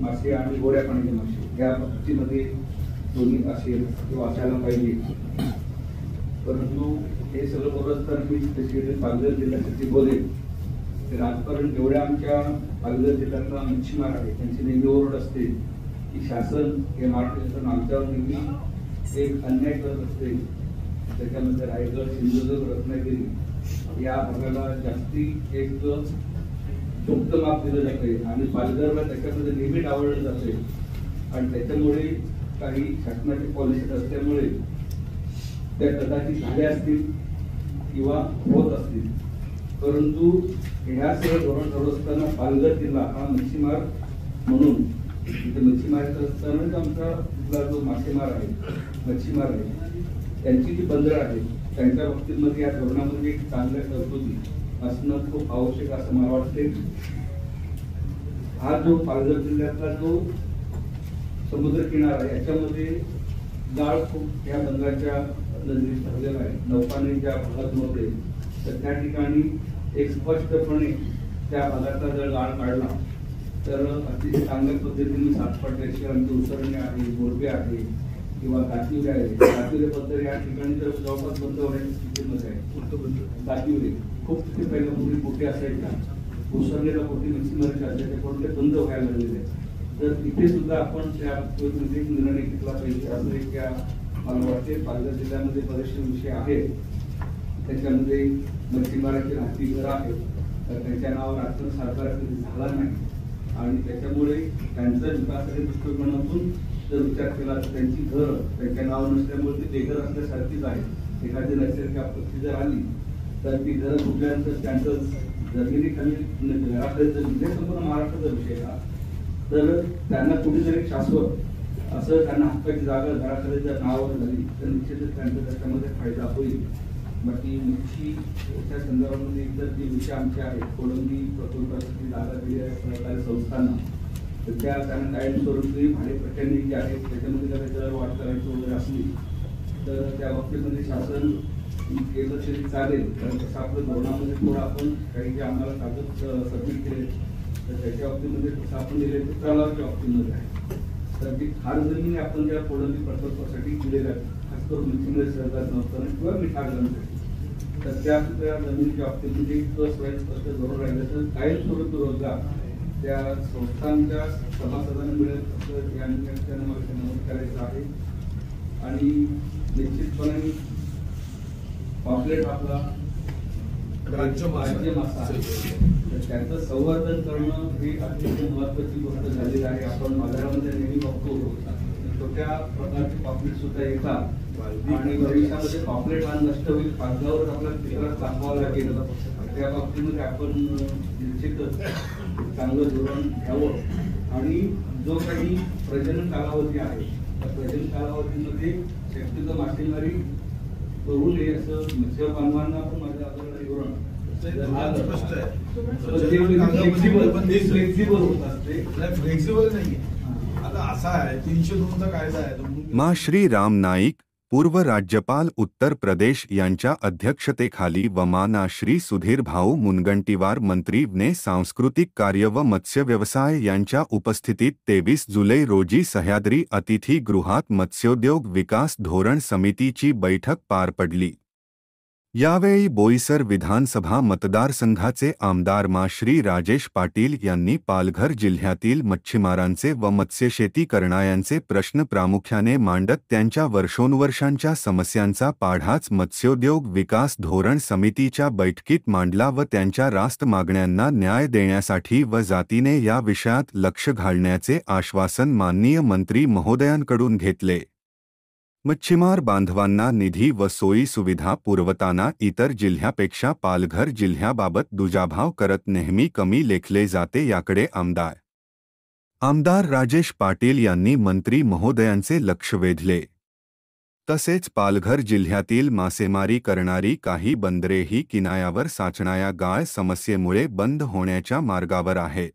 मासे आणि गोड्या पाण्याचे मासे या बाबतीमध्ये दोन्ही असेल किंवा असायला पाहिजे. परंतु हे सगळं बोलत असताना मी स्पेसिफिकली पालघर जिल्ह्यासाठी बोलेल. तर आजपर्यंत जेवढ्या आमच्या पालघर जिल्ह्यातला मच्छीमार आहे त्यांची नेहमी ओरड असते की शासन हे महाराष्ट्र शासन आमच्यावर नेहमी एक अन्याय करत असते. त्याच्यामध्ये रायगड, सिंधुदुर्ग, रत्नागिरी या भागाला जास्ती एक चोक्त माप दिलं जाते आणि पालघरला त्याच्यामध्ये नेहमी डावळलं जाते. आणि त्याच्यामुळे काही शासनाची पॉलिसी असल्यामुळे त्या कदाचित झाल्या असतील किंवा होत असतील. परंतु ह्या सगळं धोरण ठरवत असताना पालघर जिल्हा हा मच्छीमार म्हणून तिथे मच्छीमार असताना आमचा तिथला जो मासेमार आहे, मच्छीमार आहे, त्यांची जी बंदरं आहेत त्यांच्या बाबतीमध्ये या धोरणामध्ये एक चांगल्या तरतुदी असणं खूप आवश्यक असं मला वाटते. हा जो पालघर जिल्ह्यातला जो समुद्र किनारा आहे याच्यामध्ये गाळ खूप या बंदराच्या नजरेत ठरलेला आहे. नौकाने ज्या भागांमध्ये तर त्या ठिकाणी एक स्पष्टपणे त्या भागाचा जर गाळ काढला तर अतिशय चांगल्या पद्धतीने सातपाट्याची आमची उसरणे आहे, मोरबे आहे किंवा कातिवरे आहे. कातिवरे बंदर या ठिकाणी तर जवळपास बंद होण्याच्या स्थितीमध्ये आहे. कातिवरे खूप तिथे पहिल्या पूर्वी बोटी असायच्या, उसरलेल्या बोटी मच्छीमाराच्या असायच्या, पण ते बंद व्हायला लागलेले आहे. तर इथे सुद्धा आपण त्या बाबतीमध्ये निर्णय घेतला पाहिजे असं एक मला वाटते. पालघर जिल्ह्यामध्ये बरेचसे विषय आहेत. त्याच्यामध्ये मच्छीमाराची राहती घरं आहेत तर त्यांच्या नावावर आजकाल सरकार कधी झाला नाही आणि त्याच्यामुळे त्यांचा विकासाच्या दृष्टिकोनातून जर विचार केला तर त्यांची घरं त्यांच्या नावावर नसल्यामुळे ती बेघर असल्यासारखीच आहे. एखादी नैसर्गिक आपत्ती जर आली तर ती घरं कुठल्यानंतर त्यांचं जमिनीखाली घराकडे जर म्हणजे संपूर्ण महाराष्ट्राचा विषय हा तर त्यांना कुठेतरी शाश्वत असं त्यांना हक्काची जागा घराकडे जर नावावर झाली तर निश्चितच त्यांचा त्याच्यामध्ये फायदा होईल. बाकी मच्छीच्या संदर्भामध्ये इतर जे विषय आमचे आहेत, कोळंबी प्रकल्पासाठी जागा दिली आहे सरकारी संस्थांना तर त्या त्यांना कायमस्वरूपी भाडेपट्ट्याने जे आहेत त्याच्यामध्ये जर त्याच्यावर वाढ करायची वगैरे असली तर त्या बाबतीमध्ये शासन केलं तरी चालेल. कारण तसं आपल्या धोरणामध्ये थोडं आपण काही जे आम्हाला कागद सबमिट केले तर त्याच्या बाबतीमध्ये तसं आपण दिले तर तलावाच्या बाबतीमध्ये आहे. तर ती खार जमिनी आपण ज्या कोळंबी प्रकल्पासाठी दिलेल्या आहेत खास करून मच्छीमारी सहकार संस्थांना किंवा मिठागरांसाठी तर त्या जमिनीच्या बाबतीमध्ये स्वयंस्पष्ट धोरण राहिलं तर कायमस्वरूपी रोजगार त्या संस्थांच्या सभासदांना मिळेल असं या निमित्तानं मला नमूद करायचं आहे. आणि निश्चितपणे पॉम्पलेट आपला राज्य मासा आहे तर त्याचं संवर्धन करणं ही अतिशय महत्वाची गोष्ट झालेली आहे. आपण बाजारामध्ये नेहमी बघतो छोट्या प्रकारचे पॉम्पलेट सुद्धा येतात आणि भविष्यामध्ये पॉम्पलेट हा नष्ट होईल पाचगावर आपल्याला तिकडे दाखवावं लागेल. त्या बाबतीमध्ये आपण निश्चितच चांगलं धोरण घ्यावं आणि जो काही प्रजनन कालावधी आहे त्या प्रजनन कालावधीमध्ये शक्यतो मासेमारी करू नये असं मत्स्य बांधवांना पण माझ्या आग्रह धोरण फ्लेक्झिबल होत असते. फ्लेक्झिबल नाहीये. आता असा आहे 302 चा कायदा आहे. मा श्री राम नाईक पूर्व राज्यपाल उत्तर प्रदेश यांच्या अध्यक्षतेखाली व माना श्री सुधीर भाऊ मुनगंटीवार मंत्री ने सांस्कृतिक कार्य व मत्स्य व्यवसाय यांच्या उपस्थितीत 23 जुलै रोजी सह्याद्री अतिथीगृहात मत्स्योद्योग विकास धोरण समितीची बैठक पार पडली. यावेळी बोईसर विधानसभा मतदारसंघाचे आमदार मा श्री राजेश पाटील यांनी पालघर जिल्ह्यातील मच्छीमारांचे व मत्स्यशेती करणाऱ्यांचे प्रश्न प्रामुख्याने मांडत त्यांच्या वर्षोनवर्षांच्या समस्यांचा पाढाच मत्स्योद्योग विकास धोरण समितीच्या बैठकीत मांडला व त्यांच्या रास्त मागण्यांना न्याय देण्यासाठी व जातीने या विषयात लक्ष घालण्याचे आश्वासन माननीय मंत्री महोदयांकडून घेतले. मच्छीमार बांधवांना निधी व सोयी सुविधा पुरवताना इतर जिल्ह्यापेक्षा पालघर जिल्ह्याबाबत दुजाभाव करत नेहमी कमी लेखले जाते याकडे आमदार राजेश पाटील यांनी मंत्री महोदयांचे लक्ष वेधले. तसेच पालघर जिल्ह्यातील मासेमारी करणारी काही बंदरेही किनाऱ्यावर साचणाऱ्या गाळ समस्येमुळे बंद होण्याच्या मार्गावर आहेत.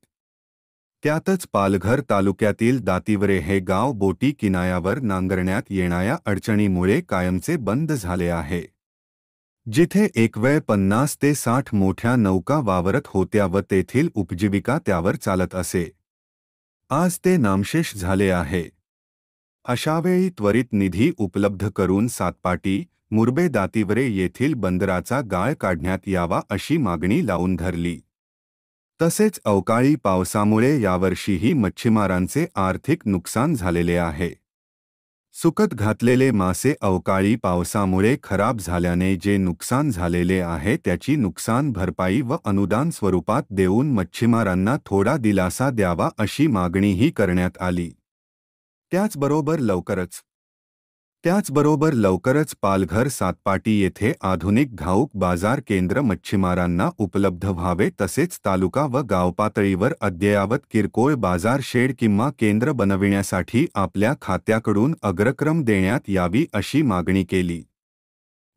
त्यातच पालघर तालुक्यातील दातिवरे हे गाव बोटी किनाऱ्यावर नांगरण्यात येणाऱ्या अडचणीमुळे कायमचे बंद झाले आहे. जिथे एकवेळ 50 ते 60 मोठ्या नौका वावरत होत्या व तेथील उपजीविका त्यावर चालत असे. आज ते नामशेष झाले आहे. अशावेळी त्वरित निधी उपलब्ध करून सातपाटी मुरबे दातिवरे येथील बंदराचा गाळ काढण्यात यावा अशी मागणी लावून धरली. तसेच अवकाळी पावसामुळे यावर्षीही मच्छीमारांचे आर्थिक नुकसान झालेले आहे. सुकत घातलेले मासे अवकाळी पावसामुळे खराब झाल्याने जे नुकसान झालेले आहे त्याची नुकसान भरपाई व अनुदान स्वरूपात देऊन मच्छीमारांना थोडा दिलासा द्यावा अशी मागणीही करण्यात आली. त्याचबरोबर लवकरच पालघर सातपाटी येथे आधुनिक घाऊक बाजार केंद्र मच्छीमारांना उपलब्ध व्हावे तसेच तालुका व गाव पातळीवर अद्ययावत किरकोळ बाजार शेड किंवा केंद्र बनविण्यासाठी आपल्या खात्याकडून अग्रक्रम देण्यात यावी अशी मागणी केली.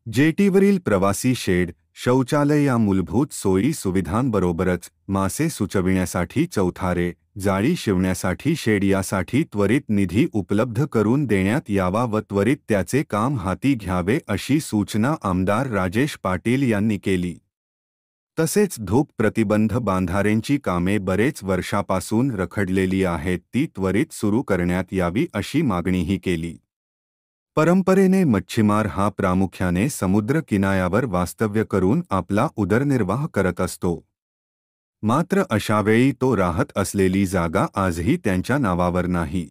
जेटीवरील प्रवासी शेड, शौचालय या मूलभूत सोयी सुविधांबरोबरच मासे सुचविण्यासाठी चौथारे, जाळी शिवण्यासाठी शेड यासाठी त्वरित निधी उपलब्ध करून देण्यात यावा व त्वरित त्याचे काम हाती घ्यावे अशी सूचना आमदार राजेश पाटील यांनी केली. तसेच धूप प्रतिबंध बांधारेंची कामे बरेच वर्षापासून रखडलेली आहेत ती त्वरित सुरू करण्यात यावी अशी मागणीही केली. परंपरेने मच्छीमार हा प्रामुख्याने समुद्र किनाऱ्यावर वास्तव्य करून आपला उदरनिर्वाह करत असतो. मात्र अशावेळी तो राहत असलेली जागा आजही त्यांच्या नावावर नाही.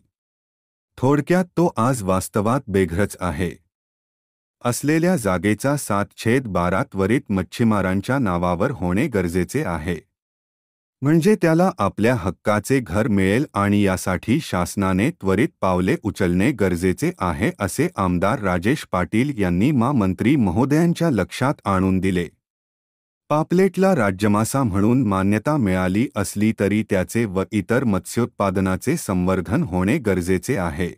थोडक्यात तो आज वास्तवात बेघरच आहे. असलेल्या जागेचा 7/12 त्वरित मच्छीमारांच्या नावावर होणे गरजेचे आहे. म्हणजे त्याला आपल्या हक्काचे घर मिळेल आणि यासाठी शासनाने त्वरित पावले उचलणे गरजेचे आहे असे आमदार राजेश पाटील यांनी मंत्री महोदयांच्या लक्षात आणून दिले. पापलेटला राज्यमासा म्हणून मान्यता मिळाली असली तरी त्याचे व इतर मत्स्योत्पादनाचे संवर्धन होणे गरजेचे आहे.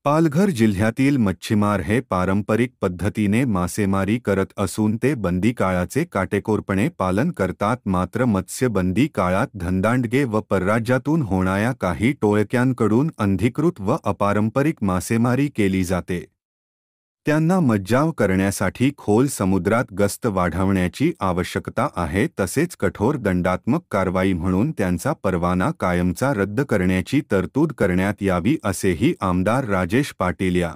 पालघर जिल्ह्यातील मच्छीमार हे पारंपरिक पद्धतीने मासेमारी करत असून ते बंदी काळाचे काटेकोरपणे पालन करतात. मात्र मत्स्यबंदी काळात धनदांडगे व परराज्यातून होणाऱ्या काही टोळक्यांकडून अनधिकृत व अपारंपरिक मासेमारी केली जाते. त्यांना मज्जाव करण्यासाठी खोल समुद्रात गस्त वाढवण्याची आवश्यकता आहे. तसेच कठोर दंडात्मक कारवाई म्हणून त्यांचा परवाना कायमचा रद्द करण्याची तरतूद करण्यात यावी असेही आमदार राजेश पाटील या